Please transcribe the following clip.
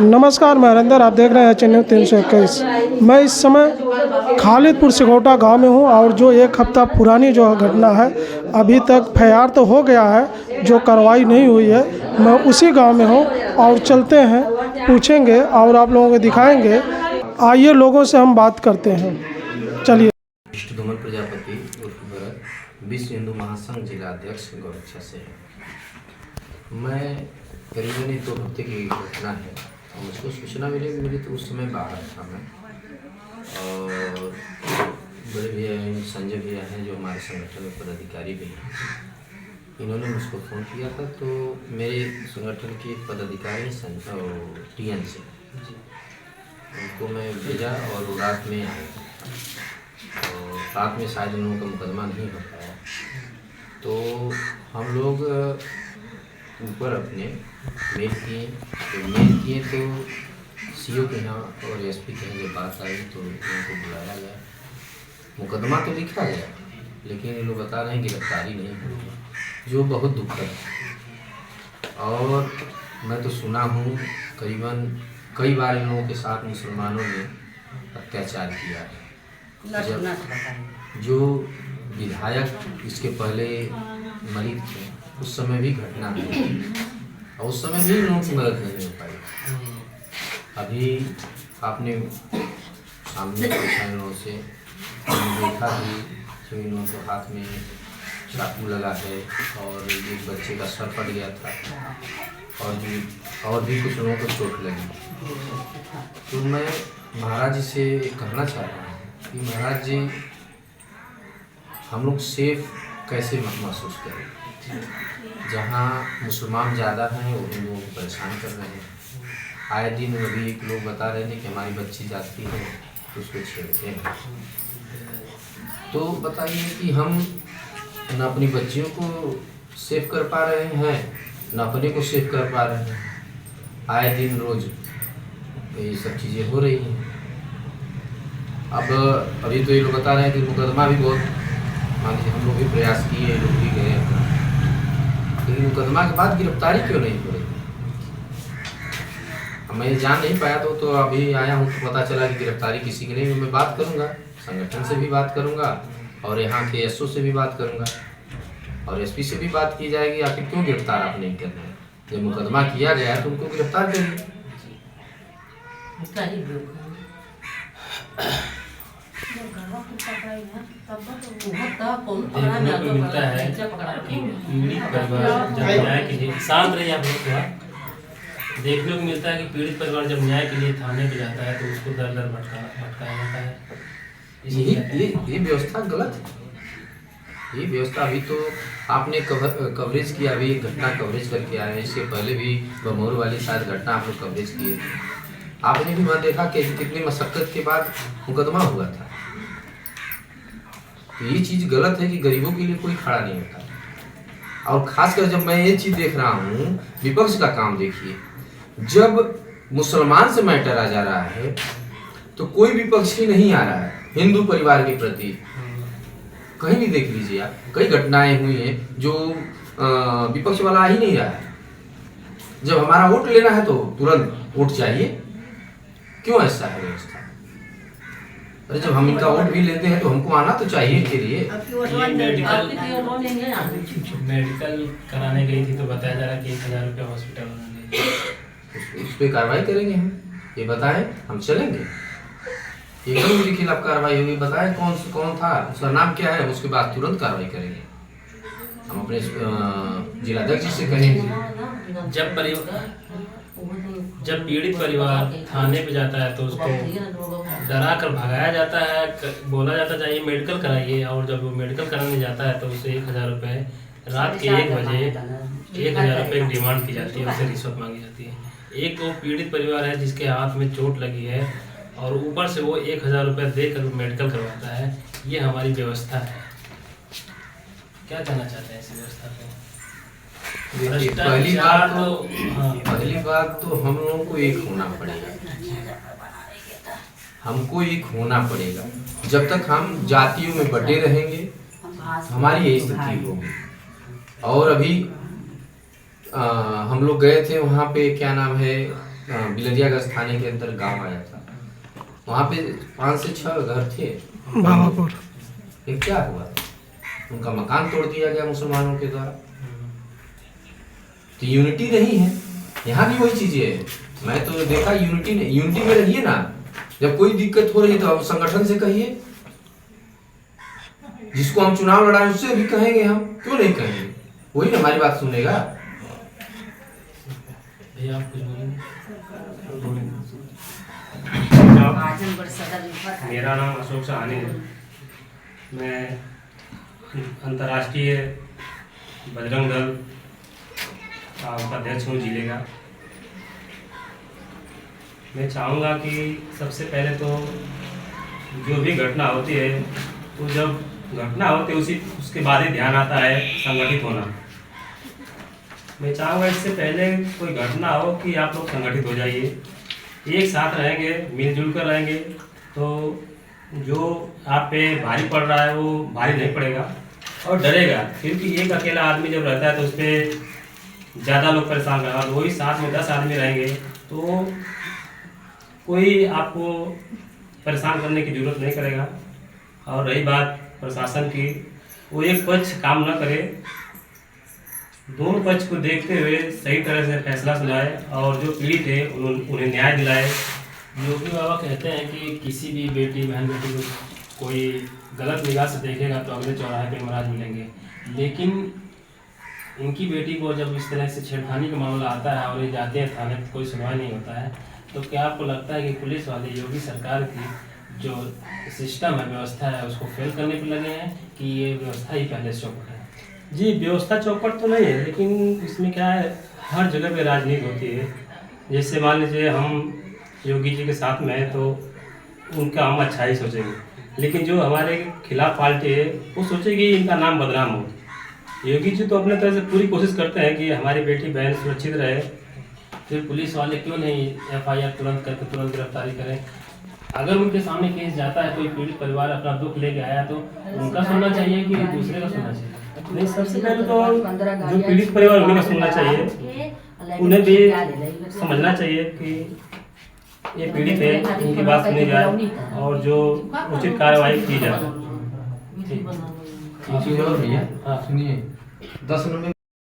नमस्कार, मैं हरिंदर। आप देख रहे हैं चैनल 321। मैं इस समय खालिदपुर सिकोटा गांव में हूं और जो एक हफ्ता पुरानी जो घटना है, अभी तक FIR तो हो गया है, जो कार्रवाई नहीं हुई है। मैं उसी गांव में हूं और चलते हैं, पूछेंगे और आप लोगों को दिखाएंगे। आइए लोगों से हम बात करते हैं, चलिए। धूमल प्रजापति उर्फ भरत, विश्व हिंदू महासंघ जिला अध्यक्ष गौरक्षा से है। मैं करीबन 2 हफ्ते की घटना है और मुझको सूचना मिली तो उस समय बाहर था मैं। और बड़े भैया हैं, संजय भैया हैं जो हमारे संगठन में पदाधिकारी भी हैं, इन्होंने मुझको फ़ोन किया था। तो मेरे संगठन के पदाधिकारी TN से उनको मैं भेजा और वो रात में आए और रात में शायद उन लोगों का मुकदमा नहीं हो पाया। तो हम लोग ऊपर अपने मेल किए तो CO के यहाँ और SP के यहाँ जब बात आई तो उनको बुलाया गया। मुकदमा तो लिखा गया लेकिन ये लोग बता रहे हैं गिरफ्तारी नहीं हुई, जो बहुत दुखद है। और मैं तो सुना हूँ करीबन कई बार इन लोगों के साथ मुसलमानों ने अत्याचार किया है। जब जो विधायक इसके पहले मलिक थे उस समय भी घटना हुई और उस समय भी लोगों की मदद नहीं हो पाई। अभी आपने सामने देखा इन लोगों से देखा कि इन लोगों के हाथ में चाकू लगा है और एक बच्चे का सर फट गया था और भी कुछ लोगों को चोट लगी। तो मैं महाराज जी से कहना चाह रहा हूँ कि महाराज जी, हम लोग सेफ कैसे महसूस करें जहाँ मुसलमान ज़्यादा हैं और हिंदुओं को परेशान कर रहे हैं। आए दिन अभी एक लोग बता रहे थे कि हमारी बच्ची जाती है तो उसको छेड़ते हैं। तो बताइए कि हम न अपनी बच्चियों को सेफ कर पा रहे हैं न अपने को सेफ कर पा रहे हैं। आए दिन रोज़ ये सब चीज़ें हो रही हैं। अब अभी तो ये लोग बता रहे हैं कि मुकदमा भी बहुत, मान लीजिए हम लोग भी प्रयास किए, लोग भी गए, लेकिन मुकदमा के बाद गिरफ्तारी क्यों नहीं हो रही? मैं जान नहीं पाया तो अभी आया हूँ तो पता चला कि गिरफ्तारी किसी की नहीं। मैं बात करूँगा, संगठन से भी बात करूँगा और यहाँ के SO से भी बात करूँगा और SP से भी बात की जाएगी। आखिर क्यों गिरफ्तार आप नहीं कर रहे हैं? जब मुकदमा किया गया है तो उनको गिरफ्तार करिए। देखने को मिलता है कि पीड़ित परिवार जब न्याय के लिए शांत रहिए आप लोग। देखने को मिलता है कि पीड़ित परिवार जब न्याय के लिए थाने पे जाता है तो उसको दर दर भटकाया जाता है। ये व्यवस्था गलत है। ये व्यवस्था अभी तो आपने कवरेज किया, अभी घटना कवरेज करके आए हैं। इसके पहले भी बमौर वाली शायद घटना आप लोग कवरेज किए थे। आपने भी वहाँ देखा कि कितनी मशक्कत के बाद मुकदमा हुआ था। तो ये चीज़ गलत है कि गरीबों के लिए कोई खड़ा नहीं होता। और खासकर जब मैं ये चीज़ देख रहा हूँ, विपक्ष का काम देखिए, जब मुसलमान से मैटर आ जा रहा है तो कोई विपक्ष ही नहीं आ रहा है हिंदू परिवार के प्रति। कहीं भी देख लीजिए आप, कई घटनाएं हुई हैं जो विपक्ष वाला आ ही नहीं रहा है। जब हमारा वोट लेना है तो तुरंत वोट चाहिए। क्यों ऐसा है व्यवस्था? अरे जब हम इनका वोट भी लेते हैं तो हमको आना तो चाहिए इनके लिए। मेडिकल कराने गई थी तो बताया जा रहा है कि 1000 रुपये हॉस्पिटल उस पर कार्रवाई करेंगे हम। ये बताएं, हम चलेंगे। एकदम उनके खिलाफ कार्रवाई होगी। बताएं कौन था, उसका नाम क्या है, उसके बाद तुरंत कार्रवाई करेंगे। हम अपने जिलाध्यक्ष से कहेंगे। जब पीड़ित परिवार थाने पे जाता है तो उसको डरा कर भगाया जाता है, बोला जाता है जाइए मेडिकल कराइए। और जब वो मेडिकल कराने जाता है तो उसे 1000 रुपये रात के 1 बजे 1000 रुपये डिमांड की जाती है, उससे रिश्वत मांगी जाती है। एक तो पीड़ित परिवार है जिसके हाथ में चोट लगी है और ऊपर से वो 1000 रुपये देकर मेडिकल करवाता है। ये हमारी व्यवस्था है। क्या कहना चाहते हैं इस व्यवस्था पे? पहली बात तो हम लोगों को एक होना पड़ेगा। हमको एक होना पड़ेगा। जब तक हम जातियों में बटे रहेंगे हमारी यही स्थिति होगी। और अभी हम लोग गए थे वहाँ पे, क्या नाम है, बिलरियागंज थाने के अंदर गांव आया था। वहाँ पे 5 से 6 घर थे। भावापुर। ये क्या हुआ, उनका मकान तोड़ दिया गया मुसलमानों के द्वारा। तो यूनिटी नहीं है, यहाँ भी वही चीजें है। मैं तो देखा यूनिटी नहीं, यूनिटी में रहिए ना। जब कोई दिक्कत हो रही तो आप संगठन से कहिए, जिसको हम चुनाव लड़ाए उससे भी कहेंगे, हम क्यों नहीं कहेंगे, वही ना हमारी बात सुनेगा। भैया आप कुछ बोलेंगे? मेरा नाम अशोक सहानी है। मैं अंतर्राष्ट्रीय बजरंग दल का उपाध्यक्ष हूँ जिले का। मैं चाहूँगा कि सबसे पहले तो जो भी घटना होती है, तो जब घटना होती है उसके बाद ही ध्यान आता है संगठित होना। मैं चाहूँगा इससे पहले कोई घटना हो कि आप लोग संगठित हो जाइए, एक साथ रहेंगे, मिलजुल कर रहेंगे, तो जो आप पे भारी पड़ रहा है वो भारी नहीं पड़ेगा और डरेगा। क्योंकि एक अकेला आदमी जब रहता है तो उस पर ज़्यादा लोग परेशान रहेगा, और वही साथ में 10 आदमी रहेंगे तो कोई आपको परेशान करने की जरूरत नहीं करेगा। और रही बात प्रशासन की, वो एक पक्ष काम न करे, दोनों पक्ष को देखते हुए सही तरह से फैसला सुनाए और जो पीड़ित है उन्हें न्याय दिलाए। योगी बाबा कहते हैं कि किसी भी बेटी बहन बेटी को कोई गलत निगाह से देखेगा तो अगले चौराहे पे महाराज मिलेंगे। लेकिन इनकी बेटी को जब इस तरह से छेड़खानी का मामला आता है और ये जाते हैं थाने, कोई सुनवाई नहीं होता है, तो क्या आपको लगता है कि पुलिस वाले योगी सरकार की जो सिस्टम है, व्यवस्था है, उसको फेल करने पर लगे हैं कि ये व्यवस्था ही पहले से चौपट है? जी, व्यवस्था चौपट तो नहीं है, लेकिन इसमें क्या है, हर जगह पे राजनीति होती है। जैसे मान लीजिए हम योगी जी के साथ में हैं तो उनका हम अच्छा ही सोचेंगे, लेकिन जो हमारे खिलाफ पार्टी है वो सोचेगी इनका नाम बदनाम हो। योगी जी तो अपने तरह से पूरी कोशिश करते हैं कि हमारी बेटी बहन सुरक्षित रहे। फिर पुलिस वाले क्यों नहीं FIR तुरंत करके तुरंत गिरफ्तारी करें? अगर उनके सामने केस जाता है, कोई पीड़ित परिवार अपना दुख लेके आया, तो उनका सुनना चाहिए कि दूसरे का सुनना चाहिए? नहीं, सबसे पहले तो जो पीड़ित परिवार उन्हीं का सुनना चाहिए। उन्हें भी समझना चाहिए कि ये पीड़ित है, इनकी बात सुनी जाए और जो उचित कार्रवाई की जाए। भैया सुनिए, 10 नंबर